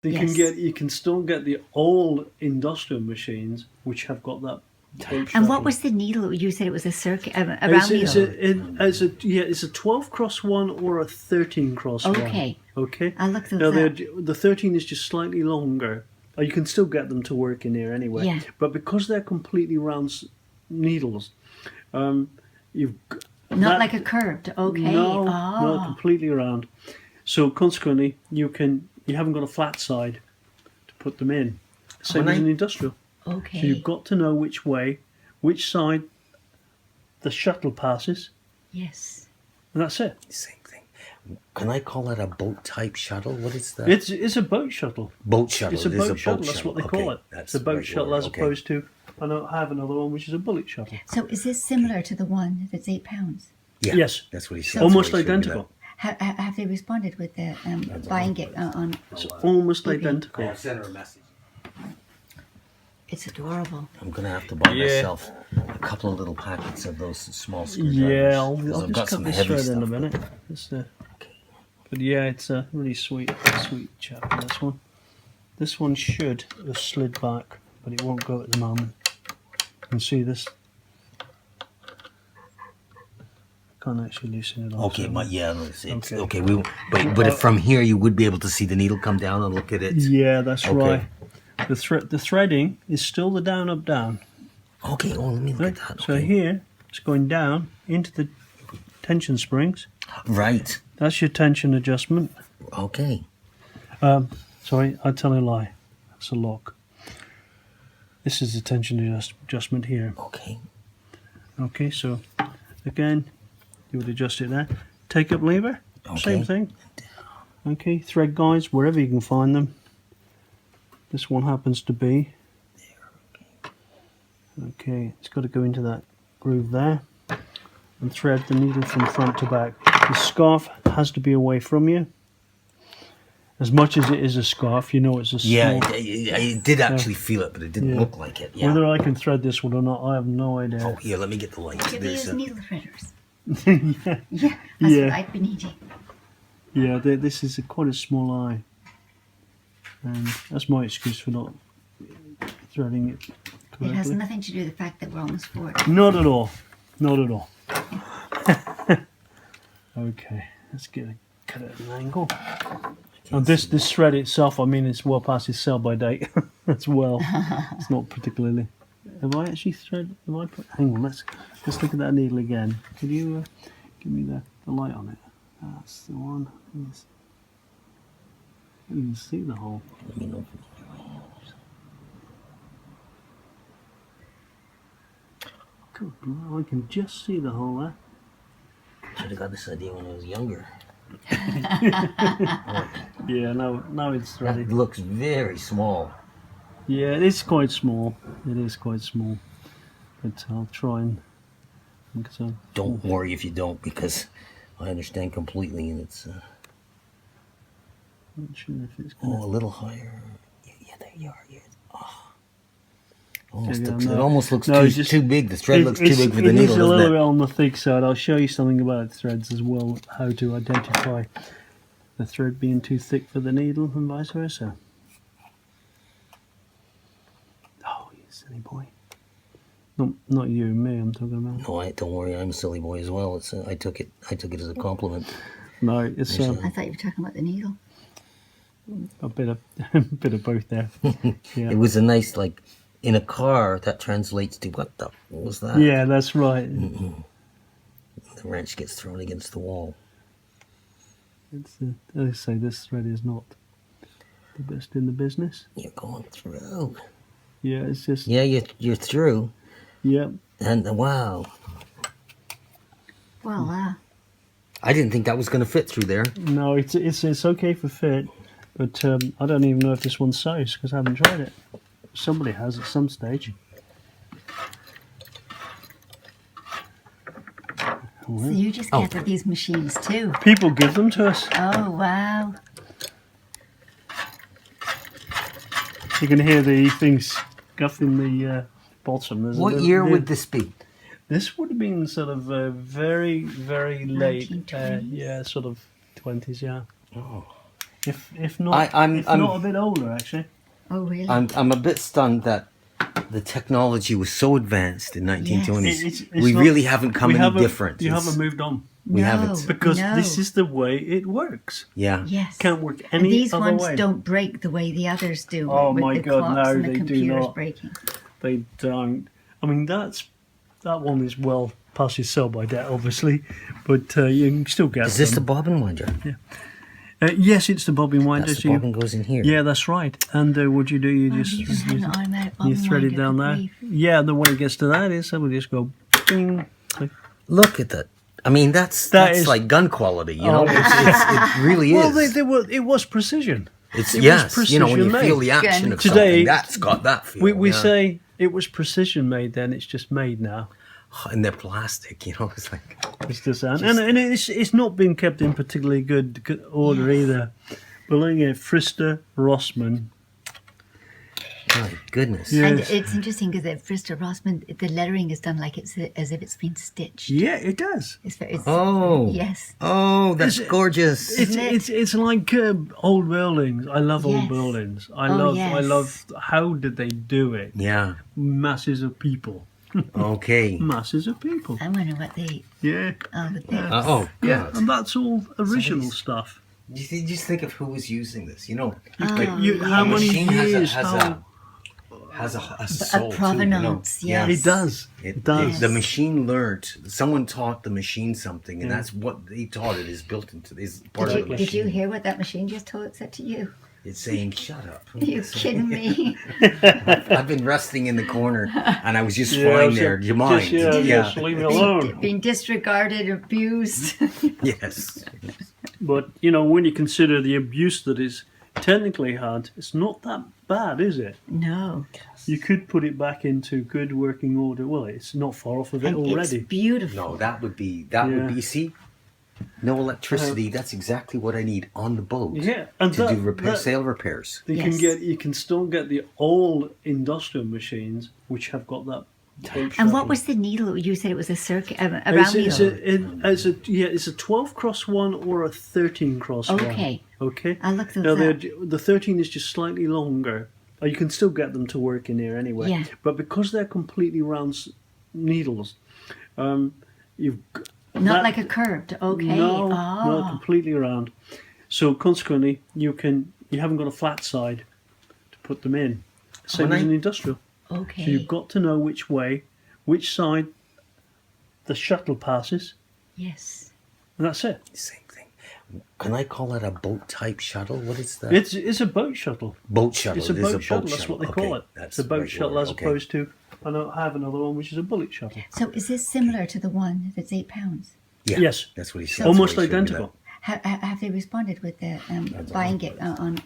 You can still get the old industrial machines which have got that. And what was the needle? You said it was a circuit, a round needle. It's a 12x1 or a 13x1. Okay. Okay. I'll look those now, up. the 13 is just slightly longer. You can still get them to work in here anyway. Yeah. But because they're completely round needles, you've not like a curved. Okay. No, completely round. So consequently, you haven't got a flat side to put them in. Same as an industrial. Okay. So you've got to know which side the shuttle passes. Yes. And that's it. Same thing. Can I call it a boat type shuttle? What is that? It's a boat shuttle. Boat shuttle. It's a boat shuttle. That's what they call it. That's it's a boat right shuttle word. as opposed to, I have another one which is a bullet shuttle. So is this similar to the one that's £8? Yeah, yes. That's what he said. Almost identical. Have they responded with the buying it on? It's almost eBay. identical. I'll send her a message. It's adorable. I'm going to have to buy myself a couple of little packets of those small screwdrivers. Yeah, I'll I've just got cut some this heavy thread stuff. in a minute. But yeah, it's a really sweet chap, this one. This one should have slid back, but it won't go at the moment. You can see this. Can't actually loosen it off. Okay, so okay. But if from here you would be able to see the needle come down and look at it. Yeah, that's Okay. right. The threading is still the down up down. Okay, let me look at that. So Okay. here it's going down into the tension springs. Right. That's your tension adjustment. Okay. Sorry, I tell a lie. That's a lock. This is the tension adjustment here. Okay. Okay, so again, you would adjust it there. Take up lever, Okay. same thing. Okay, thread guides, wherever you can find them. This one happens to be. Okay, it's got to go into that groove there and thread the needle from front to back. The scarf has to be away from you. As much as it is a scarf, you know it's a small... Yeah, I did actually feel it, but it didn't look like it. Yeah. Whether I can thread this one or not, I have no idea. Oh, here, let me get the light. Should we There's use a- needle threaders? yeah, Yeah, that's Yeah. what I'd be needing. yeah, this is quite a small eye. And that's my excuse for not threading it correctly. It has nothing to do with the fact that we're almost 40. Not at all. Not at all. Okay, let's cut it at an angle. And this thread itself, I mean, it's well past its sell by date as well. It's not particularly. Have I actually thread? Have I put? Hang on, let's look at that needle again. Could you give me the light on it? That's the one. Yes. You can see the hole. Let me know. Good, I can just see the hole there. Should have got this idea when I was younger. Yeah, now it's That threaded. looks very small. Yeah, it is quite small. It is quite small. But I'll try and. Don't worry if you don't, because I understand completely, and it's Not sure if it's a gonna. little higher. Yeah, there you are. Yeah. Oh. Yeah, It almost looks no, it's just- too big. The thread looks too big for the It is needle, a little doesn't bit it? on the thick side. I'll show you something about threads as well, how to identify the thread being too thick for the needle and vice versa. Oh, you silly boy. Not you, me I'm talking about. No, don't worry. I'm a silly boy as well. It's I took it as a compliment. No, it's I thought you were talking about the needle. a bit of both there. Yeah. It was a nice, like, in a car that translates to what was that? Yeah, that's right. The wrench gets thrown against the wall. It's as I say, this thread is not the best in the business. You're going through. Yeah, it's just Yeah, you're through. yeah. And wow, Well, I didn't think that was going to fit through there. No, it's okay for fit, but I don't even know if this one sews because I haven't tried it. Somebody has at some stage. so you just get these machines too. People give them to us. Oh, wow. You can hear the things scuffing the bottom. There's What year would this be? This would have been sort of very, very late. 1920s? Yeah, sort of 20s. Yeah. Oh, If not, I'm not a bit older actually. Oh, really? I'm a bit stunned that the technology was so advanced in 1920s. It's we not- really haven't come we any haven't- different. You It's- haven't moved on we no, haven't. because no. this is the way it works. Yeah. Yes. Can't work And any these other ones way. don't break the way the others do. Oh with my the God, clocks no, and the they do computers not. breaking. They don't. I mean, that one is well past your sell by date, obviously, but you can still get Is this the them. bobbin winder? Yes, it's the bobbin winder. That's so the bobbin goes in here. yeah, that's right. And what you do, you Oh, just you just have an automatic you bobbin thread it winder, down good there. grief. Yeah, and then when it gets to that, is we'll just go bing. Look at that. I mean, that's is- like gun quality. You Oh. know, it really Well, is. it was precision. It's it was yes. You know, when you precision feel made. the action of Today, something, that's got that feel. We yeah. say it was precision made then, it's just made now. And they're plastic. You know, it's like It's just, and it's not been kept in particularly good order either. But looking at Frister, Rossman. my goodness. Yeah. And Yes. it's interesting because at Frister Rossman, the lettering is done like it's as if it's been stitched. Yeah, it does. It's Oh. yes. Oh, that's Is it- gorgeous. Isn't it? It's like old buildings. I love old Yes. buildings. I Oh, love yes. how did they do it? Yeah. Masses of people. Okay. Masses of people. I wonder what they. Yeah. Oh, but they. Oh, Yeah, God. and that's all original Somebody's- stuff. Just think of who was using this. You know, How a many machine years? has a soul provenance, too, you know? yes. It does. It does. The machine learned. Someone taught the machine something, and that's what they taught. It is built into is part of the machine. Did you hear what that machine just said to you? It's saying, "Shut up." Are you kidding me? I've been resting in the corner, and I was just fine there. Do you mind? Just leave me alone. Being disregarded, abused. Yes. But when you consider the abuse that is technically had, it's not that bad, is it? No. You could put it back into good working order. Well, it's not far off of it And already. it's beautiful. No, that would be. See, no electricity. That's exactly what I need on the boat. Yeah, and to do sail repairs. Yes. You can still get the old industrial machines which have got that. tape And what shuttle. was the needle? You said it was a circuit, a round needle. It's a 12 cross one or a 13 cross one. Okay. Okay. I'll look those Now up. the 13 is just slightly longer. You can still get them to work in here anyway. Yeah. But because they're completely round needles, you've Not like a curved. Okay. no, Oh. no, completely round. So consequently, you haven't got a flat side to put them in. Same as an industrial. Okay. So you've got to know which side the shuttle passes, Yes. and that's it. Same thing. Can I call it a boat type shuttle? What is that? It's a boat shuttle. Boat shuttle. It's a It is boat shuttle. That's what they Okay, call it. that's It's a the boat right shuttle word. as Okay. opposed to I have another one which is a bullet shuttle. So is this similar to the one that's 8 pounds? Yeah, Yes. that's what he said. Almost That's what he showed me identical. Have they responded with the buying it on?